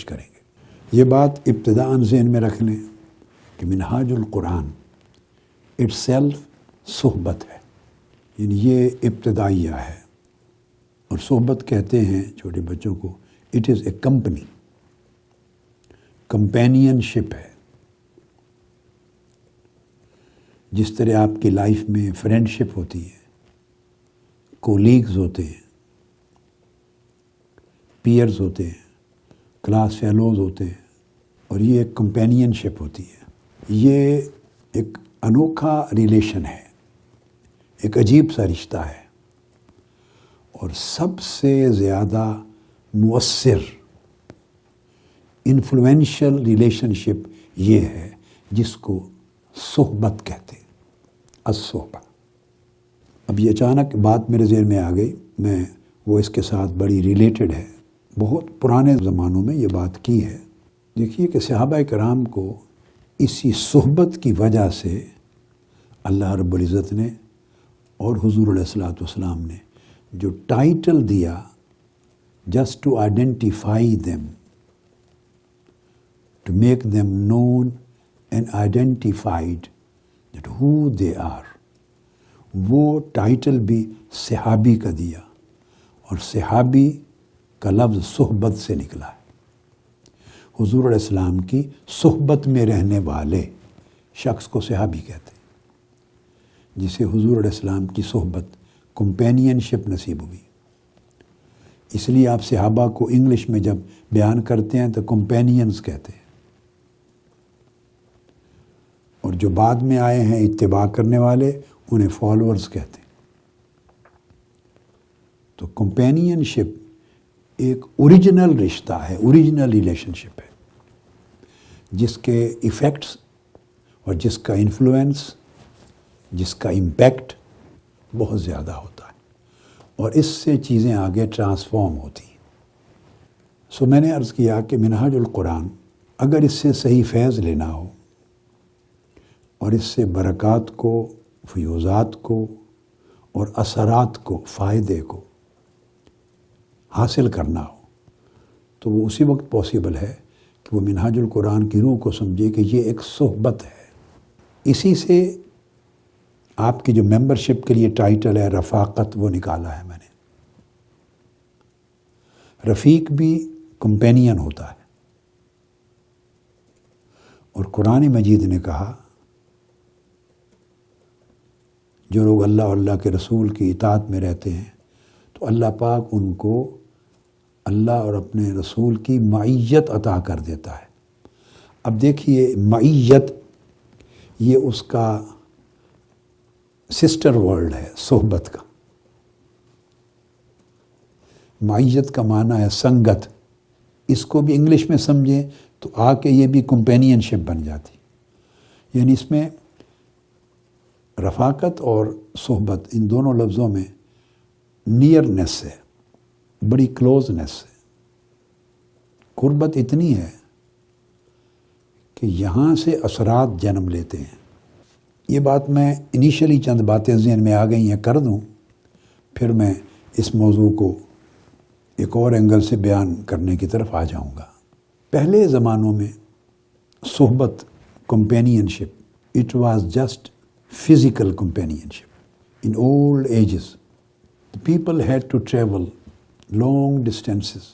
کریں گے۔ یہ بات ابتداءً ذہن میں رکھ لیں کہ منہاج القرآن اٹ سیلف صحبت ہے، یعنی یہ ابتدائیہ ہے، اور صحبت کہتے ہیں چھوٹے بچوں کو it is a company, companion ہے۔ جس طرح آپ کی لائف میں فرینڈ شپ ہوتی ہے، کولیگز ہوتے ہیں، پیئرز ہوتے ہیں، کلاس فیلوز ہوتے ہیں، اور یہ ایک کمپینین شپ ہوتی ہے۔ یہ ایک انوکھا ریلیشن ہے، ایک عجیب سا رشتہ ہے، اور سب سے زیادہ مؤثر انفلوئنشل ریلیشن شپ یہ ہے جس کو صحبت کہتے ہیں، الصحبہ۔ اب یہ اچانک بات میرے ذہن میں آ گئی، میں وہ اس کے ساتھ بڑی ریلیٹڈ ہے، بہت پرانے زمانوں میں یہ بات کی ہے۔ دیکھیے کہ صحابہ کرام کو اسی صحبت کی وجہ سے اللہ رب العزت نے اور حضور علیہ الصلوۃ والسلام نے جو ٹائٹل دیا just to identify them, to make them known and identified that who they are, وہ ٹائٹل بھی صحابی کا دیا، اور صحابی کا لفظ صحبت سے نکلا ہے۔ حضور علیہ السلام کی صحبت میں رہنے والے شخص کو صحابی کہتے ہیں، جسے حضور علیہ السلام کی صحبت کمپینین شپ نصیب ہوئی۔ اس لیے آپ صحابہ کو انگلش میں جب بیان کرتے ہیں تو کمپینینز کہتے ہیں، اور جو بعد میں آئے ہیں اتباع کرنے والے انہیں فالورز کہتے ہیں۔ تو کمپینین شپ ایک اوریجنل رشتہ ہے، اوریجنل ریلیشن شپ ہے، جس کے ایفیکٹس اور جس کا انفلوئنس، جس کا امپیکٹ بہت زیادہ ہوتا ہے، اور اس سے چیزیں آگے ٹرانسفارم ہوتی ہیں۔ سو میں نے عرض کیا کہ منہاج القرآن اگر اس سے صحیح فیض لینا ہو اور اس سے برکات کو، فیوزات کو اور اثرات کو، فائدے کو حاصل کرنا ہو تو وہ اسی وقت پاسبل ہے کہ وہ منہاج القرآن کی روح کو سمجھے کہ یہ ایک صحبت ہے۔ اسی سے آپ کی جو ممبرشپ کے لیے ٹائٹل ہے رفاقت، وہ نکالا ہے میں نے۔ رفیق بھی کمپینین ہوتا ہے، اور قرآن مجید نے کہا جو لوگ اللہ اور اللہ کے رسول کی اطاعت میں رہتے ہیں تو اللہ پاک ان کو اللہ اور اپنے رسول کی معیت عطا کر دیتا ہے۔ اب دیکھیے معیت یہ اس کا سسٹر ورڈ ہے صحبت کا۔ معیت کا معنی ہے سنگت، اس کو بھی انگلش میں سمجھیں تو آ کے یہ بھی کمپینین شپ بن جاتی، یعنی اس میں رفاقت اور صحبت ان دونوں لفظوں میں نیئرنیس ہے، بڑی کلوزنیس ہے، قربت اتنی ہے کہ یہاں سے اثرات جنم لیتے ہیں۔ یہ بات میں انیشلی چند باتیں ذہن میں آ گئی ہیں کر دوں، پھر میں اس موضوع کو ایک اور اینگل سے بیان کرنے کی طرف آ جاؤں گا۔ پہلے زمانوں میں صحبت، companion ship, it was just physical companionship. In old ages, the people had to travel long distances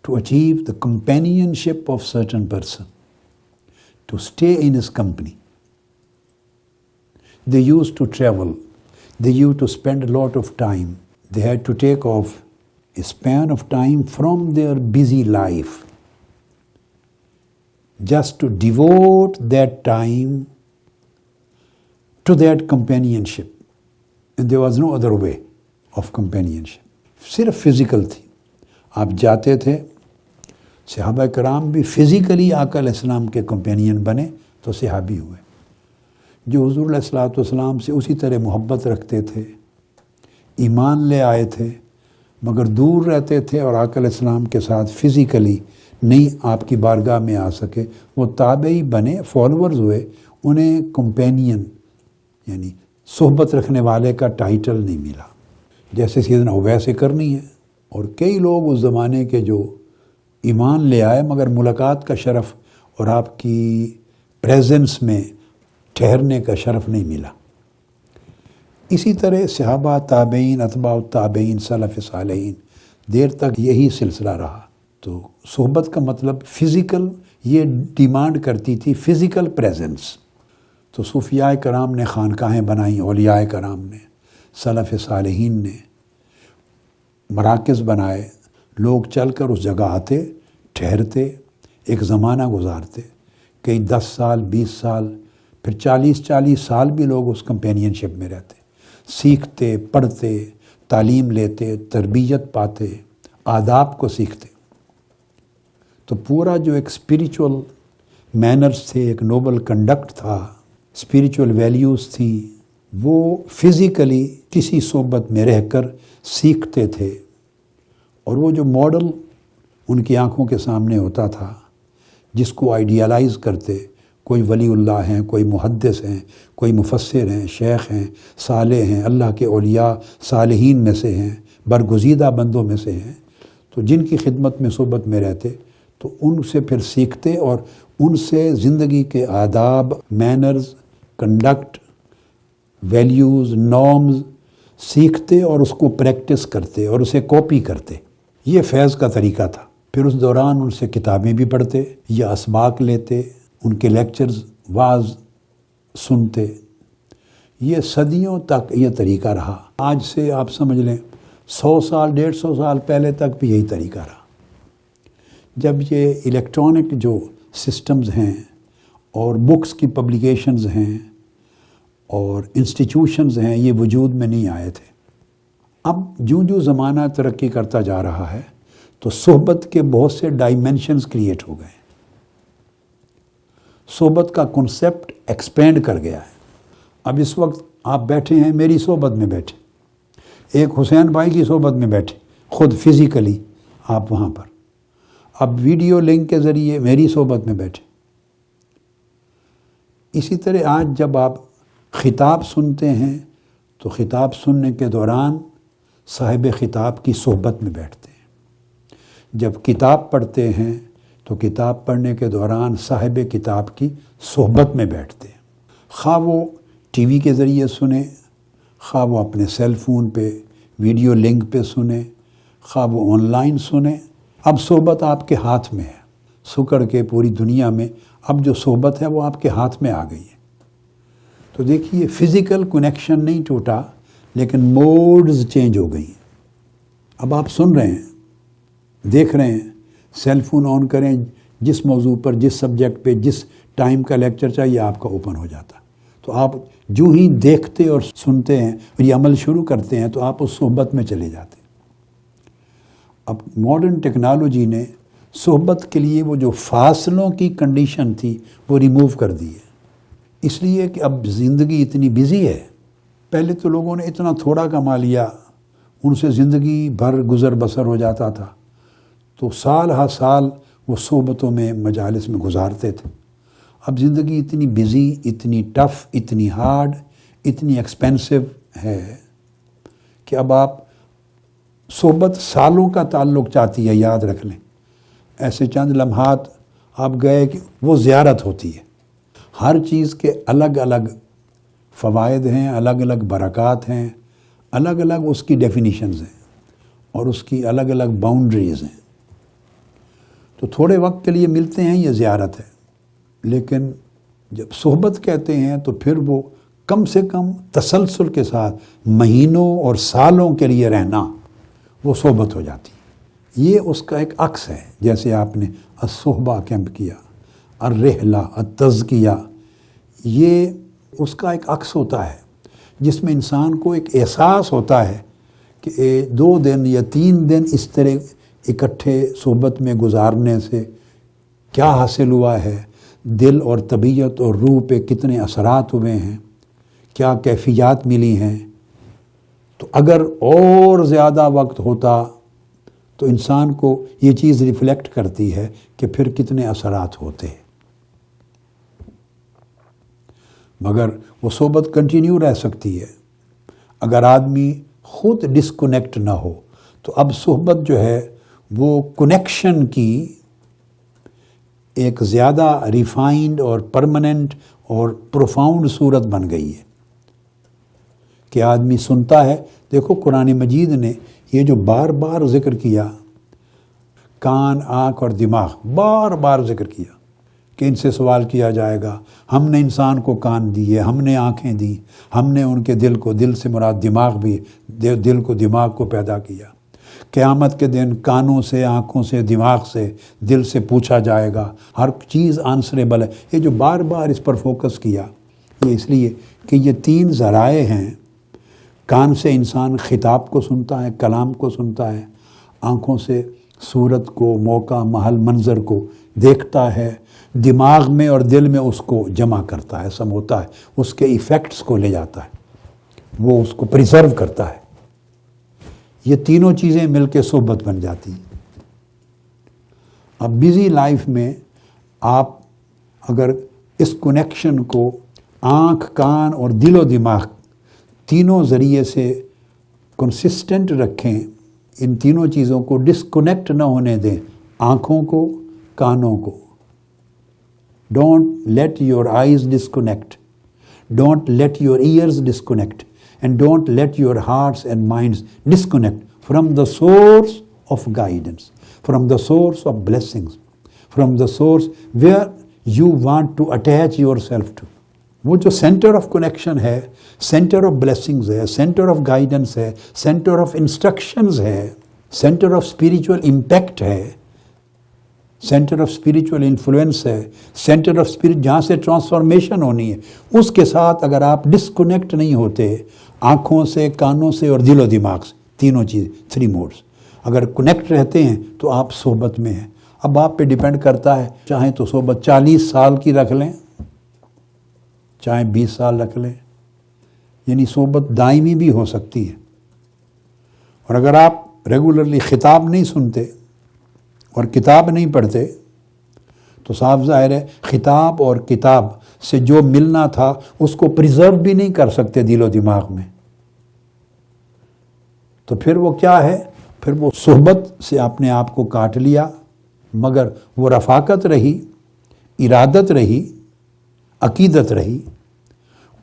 to achieve the companionship of certain person, to stay in his company. They used to travel, they used to spend a lot of time. They had to take off a span of time from their busy life just to devote that time to that companionship, and there was no other way of companionship. صرف physical تھی، آپ جاتے تھے، صحابہ کرام بھی physically آقا علیہ السلام کے کمپینین بنے تو صحابی ہوئے، جو حضور علیہ الصلوۃ والسلام سے اسی طرح محبت رکھتے تھے، ایمان لے آئے تھے، مگر دور رہتے تھے اور آقا علیہ السلام کے ساتھ فزیکلی نہیں آپ کی بارگاہ میں آ سکے، وہ تابعی بنے، فالورز ہوئے، انہیں کمپینین یعنی صحبت رکھنے والے کا ٹائٹل نہیں ملا، جیسے سیدنا اویس کرنی ہے۔ اور کئی لوگ اس زمانے کے جو ایمان لے آئے مگر ملاقات کا شرف اور آپ کی پریزنس میں ٹھہرنے کا شرف نہیں ملا۔ اسی طرح صحابہ، تابعین، اتباع التابعین، سلف صالحین دیر تک یہی سلسلہ رہا۔ تو صحبت کا مطلب فزیکل، یہ ڈیمانڈ کرتی تھی فزیکل پریزنس۔ تو صوفیاء کرام نے خانقاہیں بنائیں، اولیاء کرام نے، سلف صالحین نے مراکز بنائے، لوگ چل کر اس جگہ آتے، ٹھہرتے، ایک زمانہ گزارتے، کئی 10 سال، 20 سال، پھر 40 سال بھی لوگ اس کمپینین شپ میں رہتے، سیکھتے، پڑھتے، تعلیم لیتے، تربیت پاتے، آداب کو سیکھتے۔ تو پورا جو ایک اسپریچول مینرز تھے، ایک نوبل کنڈکٹ تھا، اسپریچول ویلیوز تھیں، وہ فزیکلی کسی صحبت میں رہ کر سیکھتے تھے۔ اور وہ جو ماڈل ان کی آنکھوں کے سامنے ہوتا تھا، جس کو آئیڈیالائز کرتے، کوئی ولی اللہ ہیں، کوئی محدث ہیں، کوئی مفسر ہیں، شیخ ہیں، صالح ہیں، اللہ کے اولیاء صالحین میں سے ہیں، برگزیدہ بندوں میں سے ہیں، تو جن کی خدمت میں صحبت میں رہتے تو ان سے پھر سیکھتے اور ان سے زندگی کے آداب، مینرز، کنڈکٹ، ویلیوز، نارمز سیکھتے اور اس کو پریکٹس کرتے اور اسے کاپی کرتے۔ یہ فیض کا طریقہ تھا۔ پھر اس دوران ان سے کتابیں بھی پڑھتے یا اسباق لیتے، ان کے لیکچرز، واعظ سنتے۔ یہ صدیوں تک یہ طریقہ رہا۔ آج سے آپ سمجھ لیں 100 سال، 150 سال پہلے تک بھی یہی طریقہ رہا۔ جب یہ الیکٹرانک جو سسٹمز ہیں اور بکس کی پبلیکیشنز ہیں اور انسٹیٹیوشنز ہیں، یہ وجود میں نہیں آئے تھے۔ اب جو زمانہ ترقی کرتا جا رہا ہے تو صحبت کے بہت سے ڈائمینشنز کریٹ ہو گئے۔ صحبت کا کنسیپٹ ایکسپینڈ کر گیا ہے۔ اب اس وقت آپ بیٹھے ہیں، میری صحبت میں بیٹھے، ایک حسین بھائی کی صحبت میں بیٹھے، خود فزیکلی آپ وہاں پر، اب ویڈیو لنک کے ذریعے میری صحبت میں بیٹھے۔ اسی طرح آج جب آپ خطاب سنتے ہیں تو خطاب سننے کے دوران صاحب خطاب کی صحبت میں بیٹھتے ہیں۔ جب کتاب پڑھتے ہیں تو کتاب پڑھنے کے دوران صاحب کتاب کی صحبت میں بیٹھتے ہیں۔ خواہ وہ ٹی وی کے ذریعے سنیں، خواہ وہ اپنے سیل فون پہ ویڈیو لنک پہ سنیں، خواہ وہ آن لائن سنیں، اب صحبت آپ کے ہاتھ میں ہے۔ سکڑ کے پوری دنیا میں اب جو صحبت ہے وہ آپ کے ہاتھ میں آ گئی ہے۔ تو دیکھیے فزیکل کنیکشن نہیں ٹوٹا، لیکن موڈز چینج ہو گئی ہیں۔ اب آپ سن رہے ہیں، دیکھ رہے ہیں، سیل فون آن کریں، جس موضوع پر، جس سبجیکٹ پہ، جس ٹائم کا لیکچر چاہیے آپ کا اوپن ہو جاتا۔ تو آپ جو ہی دیکھتے اور سنتے ہیں اور یہ عمل شروع کرتے ہیں تو آپ اس صحبت میں چلے جاتے ہیں۔ اب ماڈرن ٹیکنالوجی نے صحبت کے لیے وہ جو فاصلوں کی کنڈیشن تھی وہ ریموو کر دی ہے، اس لیے کہ اب زندگی اتنی بزی ہے۔ پہلے تو لوگوں نے اتنا تھوڑا کما لیا، ان سے زندگی بھر گزر بسر ہو جاتا تھا، تو سال ہر سال وہ صحبتوں میں، مجالس میں گزارتے تھے۔ اب زندگی اتنی بزی، اتنی ٹف، اتنی ہارڈ، اتنی ایکسپینسو ہے کہ اب آپ صحبت سالوں کا تعلق چاہتی ہے، یاد رکھ لیں۔ ایسے چند لمحات آپ گئے کہ وہ زیارت ہوتی ہے۔ ہر چیز کے الگ الگ فوائد ہیں، الگ الگ برکات ہیں، الگ الگ اس کی ڈیفینیشنز ہیں اور اس کی الگ الگ باؤنڈریز ہیں۔ تو تھوڑے وقت کے لیے ملتے ہیں، یہ زیارت ہے، لیکن جب صحبت کہتے ہیں تو پھر وہ کم سے کم تسلسل کے ساتھ مہینوں اور سالوں کے لیے رہنا، وہ صحبت ہو جاتی ہے۔ یہ اس کا ایک عکس ہے، جیسے آپ نے الصحبہ کیمپ کیا، الرحلہ، التزکیہ، یہ اس کا ایک عکس ہوتا ہے جس میں انسان کو ایک احساس ہوتا ہے کہ 2 دن یا 3 دن اس طرح اکٹھے صحبت میں گزارنے سے کیا حاصل ہوا ہے، دل اور طبیعت اور روح پہ کتنے اثرات ہوئے ہیں، کیا کیفیات ملی ہیں۔ تو اگر اور زیادہ وقت ہوتا تو انسان کو یہ چیز ریفلیکٹ کرتی ہے کہ پھر کتنے اثرات ہوتے ہیں۔ مگر وہ صحبت کنٹینیو رہ سکتی ہے اگر آدمی خود ڈسکنیکٹ نہ ہو۔ تو اب صحبت جو ہے وہ کنیکشن کی ایک زیادہ ریفائنڈ اور پرماننٹ اور پروفاؤنڈ صورت بن گئی ہے کہ آدمی سنتا ہے. دیکھو قرآن مجید نے یہ جو بار بار ذکر کیا، کان، آنکھ اور دماغ، بار بار ذکر کیا کہ ان سے سوال کیا جائے گا. ہم نے انسان کو کان دیے، ہم نے آنکھیں دی، ہم نے ان کے دل کو، دل سے مراد دماغ بھی، دل کو، دماغ کو پیدا کیا. قیامت کے دن کانوں سے، آنکھوں سے، دماغ سے، دل سے پوچھا جائے گا. ہر چیز آنسریبل ہے. یہ جو بار بار اس پر فوکس کیا، یہ اس لیے کہ یہ 3 ذرائع ہیں. کان سے انسان خطاب کو سنتا ہے، کلام کو سنتا ہے. آنکھوں سے صورت کو، موقع، محل، منظر کو دیکھتا ہے. دماغ میں اور دل میں اس کو جمع کرتا ہے، سموتا ہے، اس کے ایفیکٹس کو لے جاتا ہے، وہ اس کو پریزرو کرتا ہے. یہ تینوں چیزیں مل کے صحبت بن جاتی ہیں. اب بزی لائف میں آپ اگر اس کنیکشن کو آنکھ، کان اور دل و دماغ تینوں ذریعے سے کنسسٹنٹ رکھیں، ان تینوں چیزوں کو ڈسکنیکٹ نہ ہونے دیں، آنکھوں کو، کانوں کو. Don't let your eyes disconnect, don't let your ears disconnect, and don't let your hearts and minds disconnect from the source of guidance, from the source of blessings, from the source where you want to attach yourself to. وہ جو centre of connection ہے، centre of blessings ہے، centre of guidance ہے، centre of instructions ہے، centre of spiritual impact ہے، centre of spiritual influence ہے، centre of spirit جہاں سے ٹرانسفارمیشن ہونی ہے، اس کے ساتھ اگر آپ ڈسکنیکٹ نہیں ہوتے آنکھوں سے، کانوں سے اور دل و دماغ سے، تینوں چیز، 3 موڈز اگر کنیکٹ رہتے ہیں تو آپ صحبت میں ہیں. اب آپ پہ ڈیپینڈ کرتا ہے، چاہیں تو صحبت 40 سال کی رکھ لیں، چاہے 20 سال رکھ لیں، یعنی صحبت دائمی بھی ہو سکتی ہے. اور اگر آپ ریگولرلی خطاب نہیں سنتے اور کتاب نہیں پڑھتے تو صاف ظاہر ہے خطاب اور کتاب سے جو ملنا تھا اس کو پریزرو بھی نہیں کر سکتے دل و دماغ میں. تو پھر وہ کیا ہے؟ پھر وہ صحبت سے اپنے آپ کو کاٹ لیا، مگر وہ رفاقت رہی، ارادت رہی، عقیدت رہی.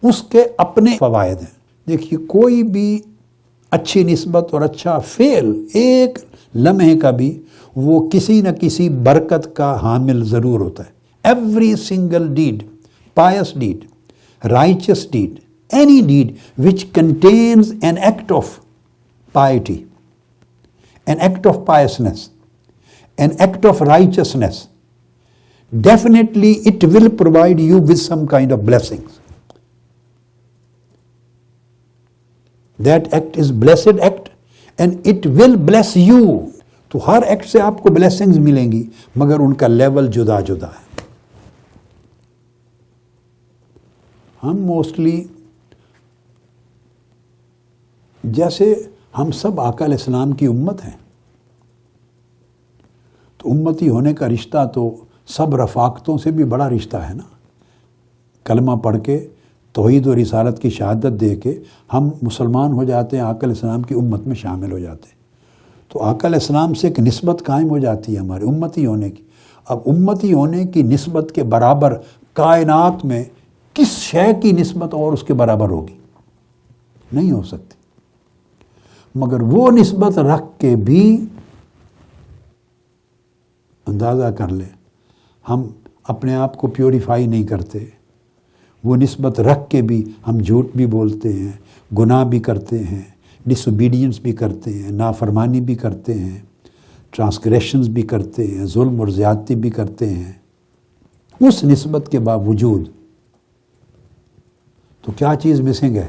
اس کے اپنے فوائد ہیں. دیکھیے کوئی بھی اچھی نسبت اور اچھا فعل ایک لمحے کا بھی وہ کسی نہ کسی برکت کا حامل ضرور ہوتا ہے. Every single deed, pious deed, righteous deed, any deed which contains an act of piety, an act of piousness, an act of righteousness, definitely it will provide you with some kind of blessings. That act is blessed act and it will bless you. تو ہر act سے آپ کو blessings ملیں گی، مگر ان کا level جدا جدا ہے. ہم موسٹلی جیسے ہم سب آقا علیہ السلام کی امت ہیں، تو امتی ہونے کا رشتہ تو سب رفاقتوں سے بھی بڑا رشتہ ہے نا. کلمہ پڑھ کے توحید و رسالت کی شہادت دے کے ہم مسلمان ہو جاتے ہیں، آقا علیہ السلام کی امت میں شامل ہو جاتے ہیں. تو آقا علیہ السلام سے ایک نسبت قائم ہو جاتی ہے ہمارے امتی ہونے کی. اب امتی ہونے کی نسبت کے برابر کائنات میں کس شے کی نسبت اور اس کے برابر ہوگی؟ نہیں ہو سکتی. مگر وہ نسبت رکھ کے بھی اندازہ کر لیں، ہم اپنے آپ کو پیوریفائی نہیں کرتے. وہ نسبت رکھ کے بھی ہم جھوٹ بھی بولتے ہیں، گناہ بھی کرتے ہیں، ڈس اوبیڈینس بھی کرتے ہیں، نافرمانی بھی کرتے ہیں، ٹرانسگریشنز بھی کرتے ہیں، ظلم اور زیادتی بھی کرتے ہیں. اس نسبت کے باوجود تو کیا چیز مسنگ ہے؟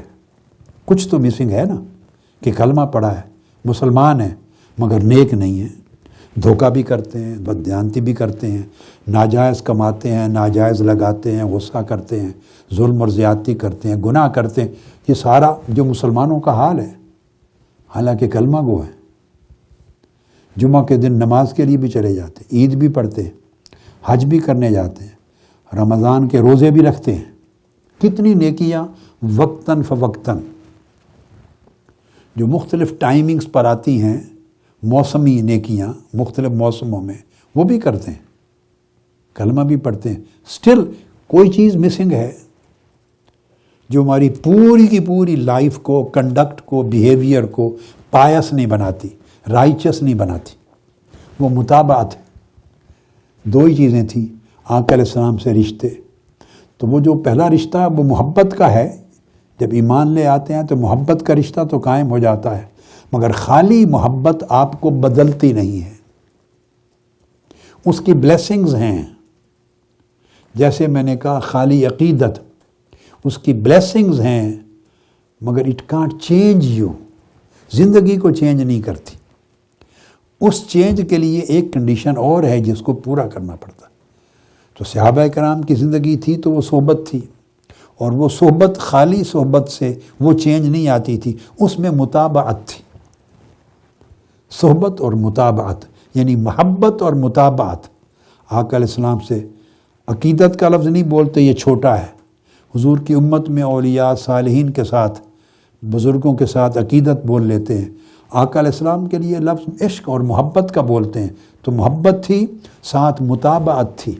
کچھ تو مسنگ ہے نا، کہ کلمہ پڑھا ہے، مسلمان ہے، مگر نیک نہیں ہے. دھوکہ بھی کرتے ہیں، بددیانتی بھی کرتے ہیں، ناجائز کماتے ہیں، ناجائز لگاتے ہیں، غصہ کرتے ہیں، ظلم اور زیادتی کرتے ہیں، گناہ کرتے ہیں. یہ سارا جو مسلمانوں کا حال ہے، حالانکہ کلمہ گو ہے. جمعہ کے دن نماز کے لیے بھی چلے جاتے ہیں، عید بھی پڑھتے ہیں، حج بھی کرنے جاتے ہیں، رمضان کے روزے بھی رکھتے ہیں. کتنی نیکیاں وقتاً فوقتاً جو مختلف ٹائمنگز پر آتی ہیں موسمی نیکیاں مختلف موسموں میں وہ بھی کرتے ہیں، کلمہ بھی پڑھتے ہیں، سٹل کوئی چیز مسنگ ہے جو ہماری پوری کی پوری لائف کو، کنڈکٹ کو، بیہیویئر کو پایس نہیں بناتی، رائچس نہیں بناتی، وہ متابعت ہے۔ دو ہی چیزیں تھیں آقا علیہ السلام سے رشتے، تو وہ جو پہلا رشتہ وہ محبت کا ہے، جب ایمان لے آتے ہیں تو محبت کا رشتہ تو قائم ہو جاتا ہے، مگر خالی محبت آپ کو بدلتی نہیں ہے، اس کی بلیسنگز ہیں۔ جیسے میں نے کہا خالی عقیدت اس کی بلیسنگز ہیں، مگر اٹ کانٹ چینج یو، زندگی کو چینج نہیں کرتی۔ اس چینج کے لیے ایک کنڈیشن اور ہے جس کو پورا کرنا پڑتا۔ تو صحابہ کرام کی زندگی تھی تو وہ صحبت تھی، اور وہ صحبت خالی صحبت سے وہ چینج نہیں آتی تھی، اس میں متابعت تھی۔ صحبت اور متابعت یعنی محبت اور متابعت۔ آقا علیہ السلام سے عقیدت کا لفظ نہیں بولتے، یہ چھوٹا ہے۔ حضور کی امت میں اولیاء صالحین کے ساتھ، بزرگوں کے ساتھ عقیدت بول لیتے ہیں، آقا علیہ السلام کے لیے لفظ عشق اور محبت کا بولتے ہیں، تو محبت تھی، ساتھ متابعت تھی،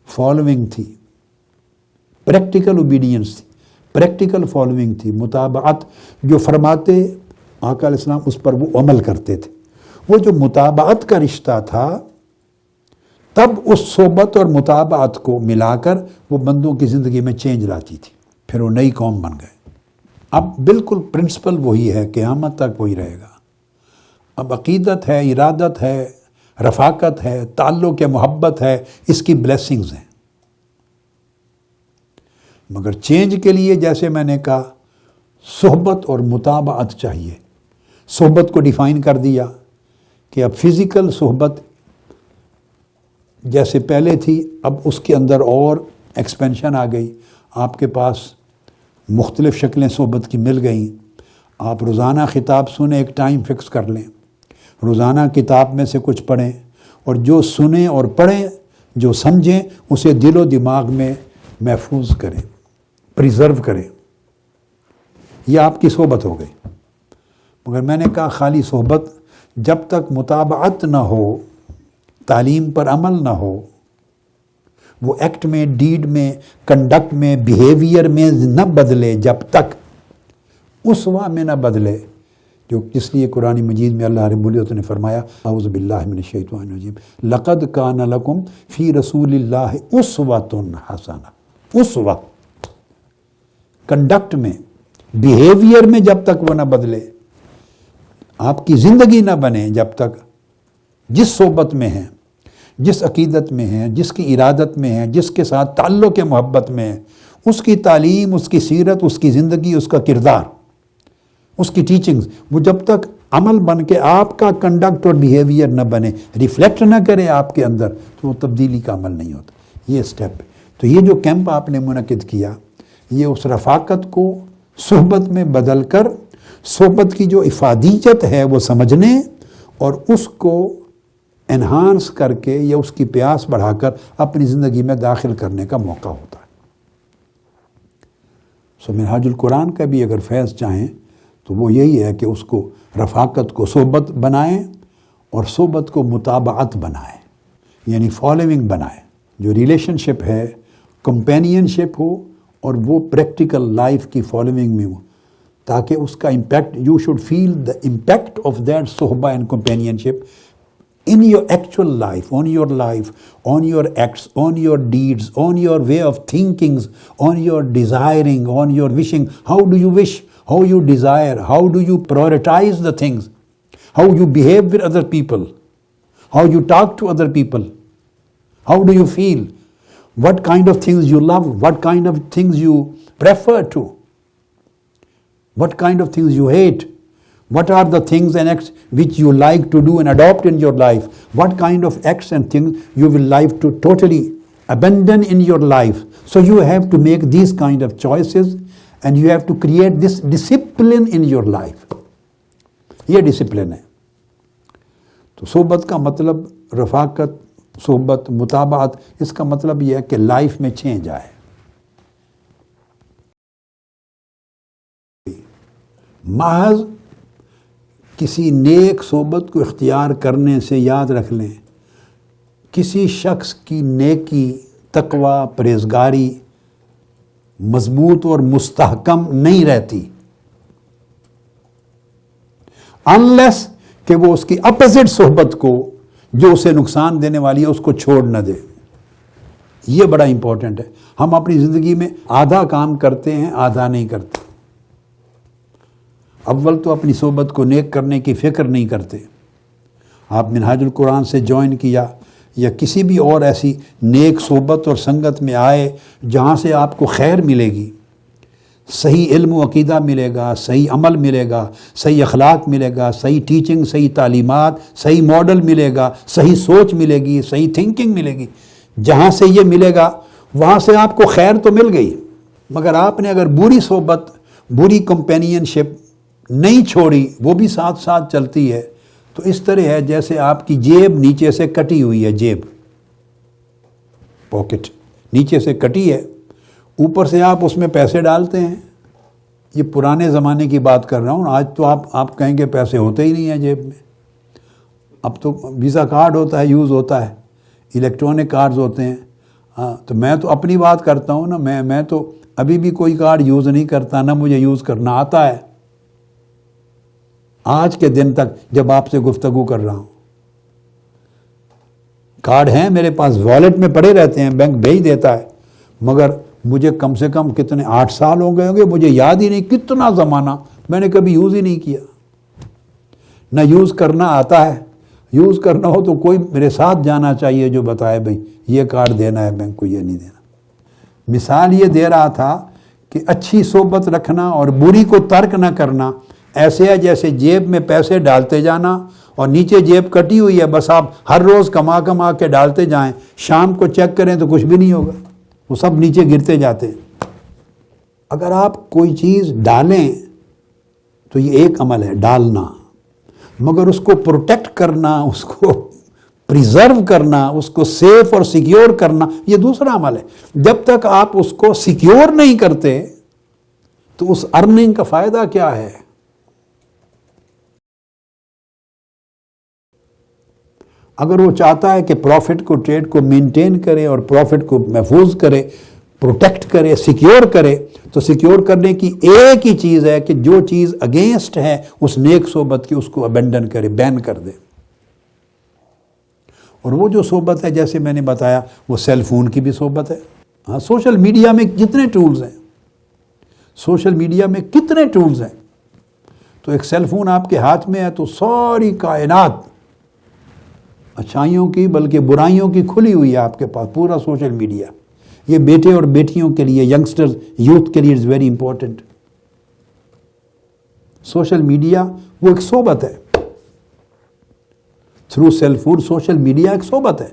فالوئنگ تھی، پریکٹیکل اوبیڈینس تھی، پریکٹیکل فالوئنگ تھی، متابعت جو فرماتے آقا علیہ السلام اس پر وہ عمل کرتے تھے۔ وہ جو متابعت کا رشتہ تھا، تب اس صحبت اور متابعت کو ملا کر وہ بندوں کی زندگی میں چینج لاتی تھی، پھر وہ نئی قوم بن گئے۔ اب بالکل پرنسپل وہی ہے، قیامت تک وہی رہے گا۔ اب عقیدت ہے، ارادت ہے، رفاقت ہے، تعلق ہے، محبت ہے، اس کی بلیسنگز ہیں، مگر چینج کے لیے جیسے میں نے کہا صحبت اور متابعت چاہیے۔ صحبت کو ڈیفائن کر دیا کہ اب فزیکل صحبت جیسے پہلے تھی، اب اس کے اندر اور ایکسپینشن آ گئی، آپ کے پاس مختلف شکلیں صحبت کی مل گئیں۔ آپ روزانہ خطاب سنیں، ایک ٹائم فکس کر لیں، روزانہ کتاب میں سے کچھ پڑھیں، اور جو سنیں اور پڑھیں، جو سمجھیں، اسے دل و دماغ میں محفوظ کریں، پریزرو کریں۔ یہ آپ کی صحبت ہو گئی۔ مگر میں نے کہا خالی صحبت جب تک متابعت نہ ہو، تعلیم پر عمل نہ ہو، وہ ایکٹ میں، ڈیڈ میں، کنڈکٹ میں، بیہیویئر میں نہ بدلے، جب تک اسوہ میں نہ بدلے، جو اس لیے قرآن مجید میں اللہ رب العزت نے فرمایا اعوذ باللہ من الشیطان الرجیم لقد کان لکم فی رسول اللہ اسوۃ حسنہ۔ اسوہ کنڈکٹ میں، بیہیویئر میں جب تک وہ نہ بدلے، آپ کی زندگی نہ بنے، جب تک جس صحبت میں ہیں، جس عقیدت میں ہیں، جس کی ارادت میں ہیں، جس کے ساتھ تعلق محبت میں ہے، اس کی تعلیم، اس کی سیرت، اس کی زندگی، اس کا کردار، اس کی ٹیچنگز، وہ جب تک عمل بن کے آپ کا کنڈکٹ اور بیہیویئر نہ بنے، ریفلیکٹ نہ کرے آپ کے اندر، تو وہ تبدیلی کا عمل نہیں ہوتا۔ یہ سٹیپ ہے۔ تو یہ جو کیمپ آپ نے منعقد کیا، یہ اس رفاقت کو صحبت میں بدل کر صحبت کی جو افادیت ہے وہ سمجھنے اور اس کو انہانس کر کے یا اس کی پیاس بڑھا کر اپنی زندگی میں داخل کرنے کا موقع ہوتا ہے۔ منہاج القرآن کا بھی اگر فیض چاہیں تو وہ یہی ہے کہ اس کو رفاقت کو صحبت بنائیں اور صحبت کو متابعت بنائیں، یعنی فالوئنگ بنائیں۔ جو ریلیشن شپ ہے، کمپینین شپ ہو، اور وہ پریکٹیکل لائف کی فالوئنگ میں ہو، تاکہ اس کا impact, you should feel the impact of that صحبہ and companion in your actual life, on your acts, on your deeds, on your way of thinking, on your desiring, on your wishing. How do you wish? How you desire? How do you prioritize the things? How you behave with other people? How you talk to other people? How do you feel? What kind of things you love? What kind of things you prefer to? What kind of things you hate? What are the things and acts which you like to do and adopt in your life? What kind of acts and things you will like to totally abandon in your life? So you have to make these kind of choices and you have to create this discipline in your life. یہ discipline ہے۔ تو صحبت کا مطلب رفاقت، صحبت، متابعت، اس کا مطلب یہ ہے کہ لائف میں چینج آئے۔ محض کسی نیک صحبت کو اختیار کرنے سے یاد رکھ لیں کسی شخص کی نیکی، تقوی، پرہیزگاری مضبوط اور مستحکم نہیں رہتی انلیس کہ وہ اس کی اپوزٹ صحبت کو جو اسے نقصان دینے والی ہے اس کو چھوڑ نہ دے۔ یہ بڑا امپورٹنٹ ہے۔ ہم اپنی زندگی میں آدھا کام کرتے ہیں، آدھا نہیں کرتے۔ اول تو اپنی صحبت کو نیک کرنے کی فکر نہیں کرتے۔ آپ منہاج القرآن سے جوائن کیا یا کسی بھی اور ایسی نیک صحبت اور سنگت میں آئے جہاں سے آپ کو خیر ملے گی، صحیح علم و عقیدہ ملے گا، صحیح عمل ملے گا، صحیح اخلاق ملے گا، صحیح ٹیچنگ، صحیح تعلیمات، صحیح ماڈل ملے گا، صحیح سوچ ملے گی، صحیح تھنکنگ ملے گی، جہاں سے یہ ملے گا وہاں سے آپ کو خیر تو مل گئی۔ مگر آپ نے اگر بری صحبت، بری کمپینین شپ نہیں چھوڑی، وہ بھی ساتھ ساتھ چلتی ہے، تو اس طرح ہے جیسے آپ کی جیب نیچے سے کٹی ہوئی ہے، جیب پاکٹ نیچے سے کٹی ہے، اوپر سے آپ اس میں پیسے ڈالتے ہیں۔ یہ پرانے زمانے کی بات کر رہا ہوں، آج تو آپ کہیں گے پیسے ہوتے ہی نہیں ہیں جیب میں۔ اب تو ویزا کارڈ ہوتا ہے، یوز ہوتا ہے، الیکٹرانک کارڈز ہوتے ہیں۔ ہاں، تو میں تو اپنی بات کرتا ہوں نا، میں تو ابھی بھی کوئی کارڈ یوز نہیں کرتا، نہ مجھے یوز کرنا آتا ہے آج کے دن تک جب آپ سے گفتگو کر رہا ہوں۔ کارڈ ہیں میرے پاس، والیٹ میں پڑے رہتے ہیں، بینک بھیج دیتا ہے، مگر مجھے کم سے کم کتنے 8 سال ہو گئے ہوں گے، مجھے یاد ہی نہیں کتنا زمانہ میں نے کبھی یوز ہی نہیں کیا۔ نہ یوز کرنا آتا ہے، یوز کرنا ہو تو کوئی میرے ساتھ جانا چاہیے جو بتائے بھئی یہ کارڈ دینا ہے بینک کو، یہ نہیں دینا۔ مثال یہ دے رہا تھا کہ اچھی صحبت رکھنا اور بری کو ترک نہ کرنا ایسے ہے جیسے جیب میں پیسے ڈالتے جانا اور نیچے جیب کٹی ہوئی ہے، بس آپ ہر روز کما کے ڈالتے جائیں، شام کو چیک کریں تو کچھ بھی نہیں ہوگا، وہ سب نیچے گرتے جاتے ہیں۔ اگر آپ کوئی چیز ڈالیں تو یہ ایک عمل ہے ڈالنا، مگر اس کو پروٹیکٹ کرنا، اس کو پریزرو کرنا، اس کو سیف اور سیکیور کرنا، یہ دوسرا عمل ہے۔ جب تک آپ اس کو سیکیور نہیں کرتے تو اس ارننگ کا فائدہ کیا ہے؟ اگر وہ چاہتا ہے کہ پروفٹ کو، ٹریڈ کو مینٹین کرے اور پروفٹ کو محفوظ کرے، پروٹیکٹ کرے، سیکیور کرے، تو سیکیور کرنے کی ایک ہی چیز ہے کہ جو چیز اگینسٹ ہے اس نیک صحبت کی، اس کو ابینڈن کرے، بین کر دے۔ اور وہ جو صحبت ہے جیسے میں نے بتایا، وہ سیل فون کی بھی صحبت ہے۔ ہاں، سوشل میڈیا میں جتنے ٹولز ہیں، سوشل میڈیا میں کتنے ٹولز ہیں، تو ایک سیل فون آپ کے ہاتھ میں ہے تو ساری کائنات اچھائیوں کی بلکہ برائیوں کی کھلی ہوئی ہے آپ کے پاس، پورا سوشل میڈیا۔ یہ بیٹے اور بیٹیوں کے لیے، ینگسٹرز، یوتھ کے لیے is very important. Social media وہ ایک صحبت ہے، through cell phone social media ایک صحبت ہے۔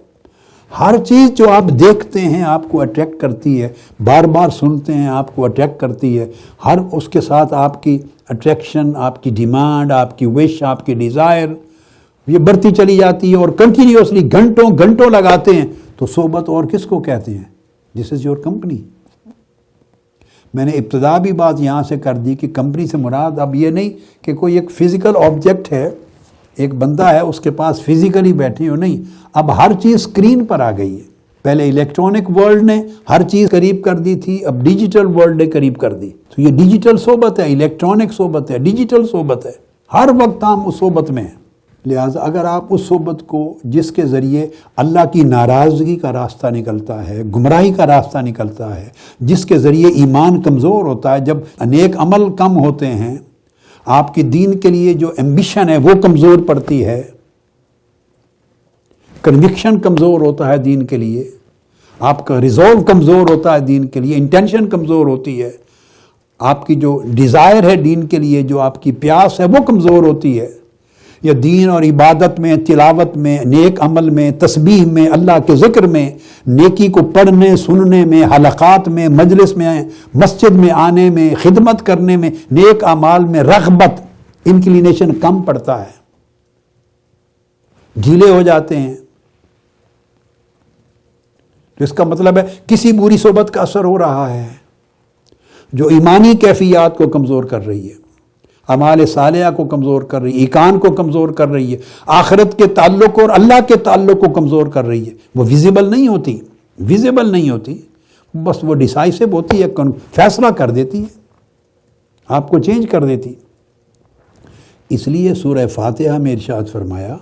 ہر چیز جو آپ دیکھتے ہیں آپ کو اٹریکٹ کرتی ہے، بار بار سنتے ہیں آپ کو اٹریکٹ کرتی ہے، ہر اس کے ساتھ آپ کی اٹریکشن، آپ کی ڈیمانڈ، آپ کی وش، آپ کی ڈیزائر یہ بڑھتی چلی جاتی ہے اور کنٹینیوسلی گھنٹوں گھنٹوں لگاتے ہیں۔ تو صحبت اور کس کو کہتے ہیں؟ دس از یور کمپنی۔ میں نے ابتدا بھی بات یہاں سے کر دی کہ کمپنی سے مراد اب یہ نہیں کہ کوئی ایک فزیکل آبجیکٹ ہے، ایک بندہ ہے اس کے پاس فزیکلی بیٹھے ہو، نہیں، اب ہر چیز اسکرین پر آ گئی ہے۔ پہلے الیکٹرانک ورلڈ نے ہر چیز قریب کر دی تھی، اب ڈیجیٹل ورلڈ نے قریب کر دی۔ تو یہ ڈیجیٹل صحبت ہے، الیکٹرانک صحبت ہے، ڈیجیٹل صحبت ہے، ہر وقت ہم اس صحبت میں ہیں۔ لہٰذا اگر آپ اس صحبت کو جس کے ذریعے اللہ کی ناراضگی کا راستہ نکلتا ہے، گمراہی کا راستہ نکلتا ہے، جس کے ذریعے ایمان کمزور ہوتا ہے، جب نیک عمل کم ہوتے ہیں، آپ کی دین کے لیے جو ایمبیشن ہے وہ کمزور پڑتی ہے، کنوکشن کمزور ہوتا ہے دین کے لیے، آپ کا ریزولو کمزور ہوتا ہے دین کے لیے، انٹینشن کمزور ہوتی ہے، آپ کی جو ڈیزائر ہے دین کے لیے، جو آپ کی پیاس ہے وہ کمزور ہوتی ہے، یا دین اور عبادت میں، تلاوت میں، نیک عمل میں، تسبیح میں، اللہ کے ذکر میں، نیکی کو پڑھنے سننے میں، حلقات میں، مجلس میں، مسجد میں آنے میں، خدمت کرنے میں، نیک اعمال میں رغبت، انکلینیشن کم پڑتا ہے، ڈھیلے ہو جاتے ہیں۔ تو اس کا مطلب ہے کسی بری صحبت کا اثر ہو رہا ہے جو ایمانی کیفیات کو کمزور کر رہی ہے۔ اعمال صالحہ کو کمزور کر رہی ہے، ایقان کو کمزور کر رہی ہے، آخرت کے تعلق اور اللہ کے تعلق کو کمزور کر رہی ہے، وہ ویزیبل نہیں ہوتی، بس وہ ڈیسائسو ہوتی ہے، فیصلہ کر دیتی ہے، آپ کو چینج کر دیتی۔ اس لیے سورہ فاتحہ میں ارشاد فرمایا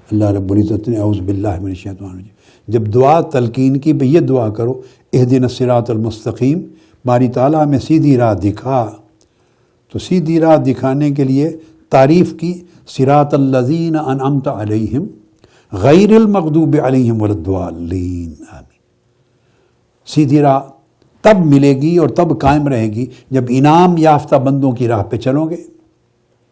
اللہ رب العزت نے، اعوذ باللہ من الشیطان الرجیم، جب دعا تلقین کی بھئی یہ دعا کرو، اہدنا الصراط المستقیم، باری تعالیٰ ہمیں سیدھی راہ دکھا، تو سیدھی راہ دکھانے کے لیے تعریف کی، صراط الذین انعمت علیہم غیر المغضوب علیہم ولا الضالین، آمین۔ سیدھی راہ تب ملے گی اور تب قائم رہے گی جب انعام یافتہ بندوں کی راہ پہ چلو گے۔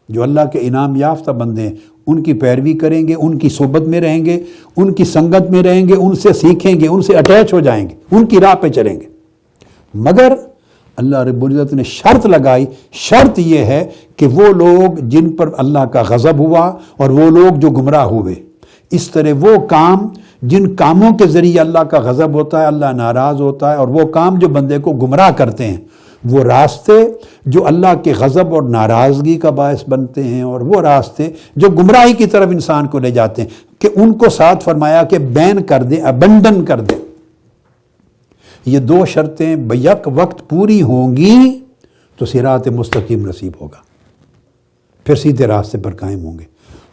جو اللہ کے انعام یافتہ بندے ہیں ان کی پیروی کریں گے، ان کی صحبت میں رہیں گے، ان کی سنگت میں رہیں گے، ان سے سیکھیں گے، ان سے اٹیچ ہو جائیں گے، ان کی راہ پہ چلیں گے۔ مگر اللہ رب العزت نے شرط لگائی، شرط یہ ہے کہ وہ لوگ جن پر اللہ کا غضب ہوا اور وہ لوگ جو گمراہ ہوئے، اس طرح وہ کام جن کاموں کے ذریعے اللہ کا غضب ہوتا ہے، اللہ ناراض ہوتا ہے، اور وہ کام جو بندے کو گمراہ کرتے ہیں، وہ راستے جو اللہ کے غضب اور ناراضگی کا باعث بنتے ہیں، اور وہ راستے جو گمراہی کی طرف انسان کو لے جاتے ہیں، کہ ان کو ساتھ فرمایا کہ بین کر دیں، ابنڈن کر دیں۔ یہ دو شرطیں بیک وقت پوری ہوں گی تو صراط مستقیم نصیب ہوگا، پھر سیدھے راستے پر قائم ہوں گے۔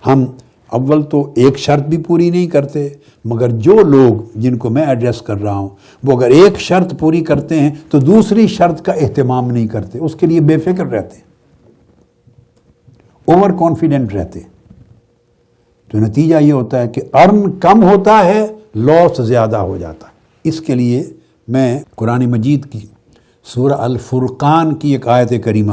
ہم اول تو ایک شرط بھی پوری نہیں کرتے، مگر جو لوگ جن کو میں ایڈریس کر رہا ہوں وہ اگر ایک شرط پوری کرتے ہیں تو دوسری شرط کا اہتمام نہیں کرتے، اس کے لیے بے فکر رہتے، اوور کانفیڈنٹ رہتے، تو نتیجہ یہ ہوتا ہے کہ ارن کم ہوتا ہے، لاس زیادہ ہو جاتا ہے۔ اس کے لیے میں قرآن مجید کی سورہ الفرقان کی ایک آیت کریمہ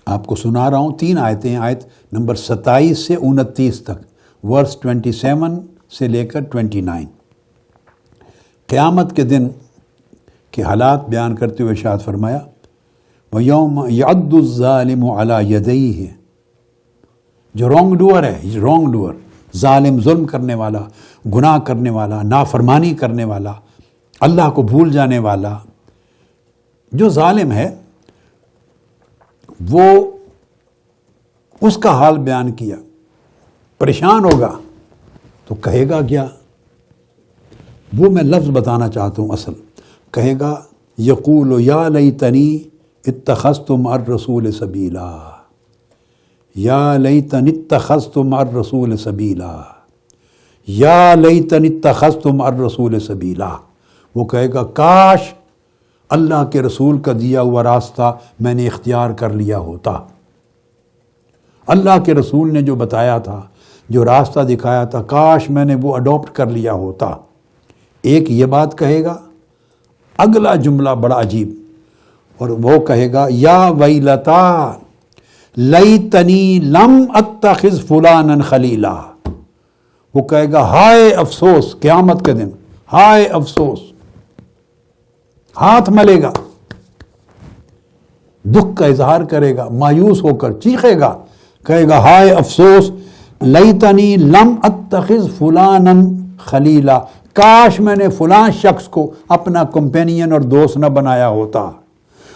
آپ کو سنا رہا ہوں، 3 آیتیں ہیں، آیت نمبر 27 سے 29 تک، ورس 27 سے لے کر 29، قیامت کے دن کے حالات بیان کرتے ہوئے ارشاد فرمایا، وَيَوْمَ يَعَضُّ الظَّالِمُ عَلَى يَدَيْهِ، جو رونگ ڈوئر ہے، رونگ ڈوئر، ظالم، ظلم کرنے والا، گناہ کرنے والا، نافرمانی کرنے والا، اللہ کو بھول جانے والا، جو ظالم ہے وہ اس کا حال بیان کیا، پریشان ہوگا تو کہے گا کیا؟ وہ میں لفظ بتانا چاہتا ہوں، اصل کہے گا یقول یا لیتنی اتخذت مع الرسول سبیلا، یا لیتنی اتخذت مع الرسول سبیلا، یا لیتنی اتخذت مع الرسول سبیلا۔ وہ کہے گا کاش اللہ کے رسول کا دیا ہوا راستہ میں نے اختیار کر لیا ہوتا، اللہ کے رسول نے جو بتایا تھا، جو راستہ دکھایا تھا، کاش میں نے وہ اڈاپٹ کر لیا ہوتا۔ ایک یہ بات کہے گا، اگلا جملہ بڑا عجیب، اور وہ کہے گا یا ویلتا لیتنی لم اتخذ فلانا خلیلا۔ وہ کہے گا ہائے افسوس، قیامت کے دن ہائے افسوس، ہاتھ ملے گا، دکھ کا اظہار کرے گا، مایوس ہو کر چیخے گا، کہے گا ہائے افسوس، لیتنی لم اتخذ فلانا خلیلا، کاش میں نے فلاں شخص کو اپنا کمپینین اور دوست نہ بنایا ہوتا،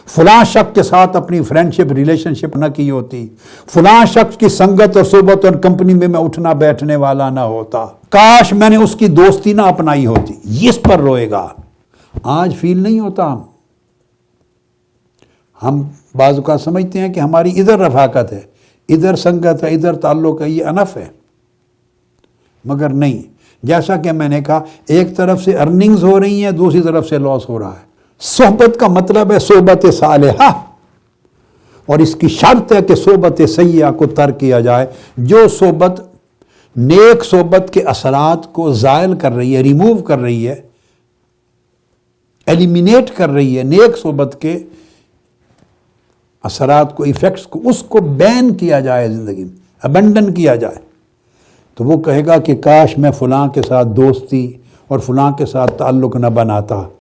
فلاں شخص کے ساتھ اپنی فرینڈشپ ریلیشن شپ نہ کی ہوتی، فلاں شخص کی سنگت اور صحبت اور کمپنی میں اٹھنا بیٹھنے والا نہ ہوتا، کاش میں نے اس کی دوستی نہ اپنائی ہوتی، اس پر روئے گا۔ آج فیل نہیں ہوتا، ہم بعض اوقات سمجھتے ہیں کہ ہماری ادھر رفاقت ہے، ادھر سنگت ہے، ادھر تعلق ہے، یہ انف ہے، مگر نہیں۔ جیسا کہ میں نے کہا، ایک طرف سے ارننگز ہو رہی ہیں، دوسری طرف سے لاس ہو رہا ہے۔ صحبت کا مطلب ہے صحبت صالحہ، اور اس کی شرط ہے کہ صحبت سیئہ کو ترک کیا جائے۔ جو صحبت نیک صحبت کے اثرات کو زائل کر رہی ہے، ریموو کر رہی ہے، ایلیمینیٹ کر رہی ہے نیک صحبت کے اثرات کو، ایفیکٹس کو، اس کو بین کیا جائے زندگی میں، ابنڈن کیا جائے، تو وہ کہے گا کہ کاش میں فلاں کے ساتھ دوستی اور فلاں کے ساتھ تعلق نہ بناتا۔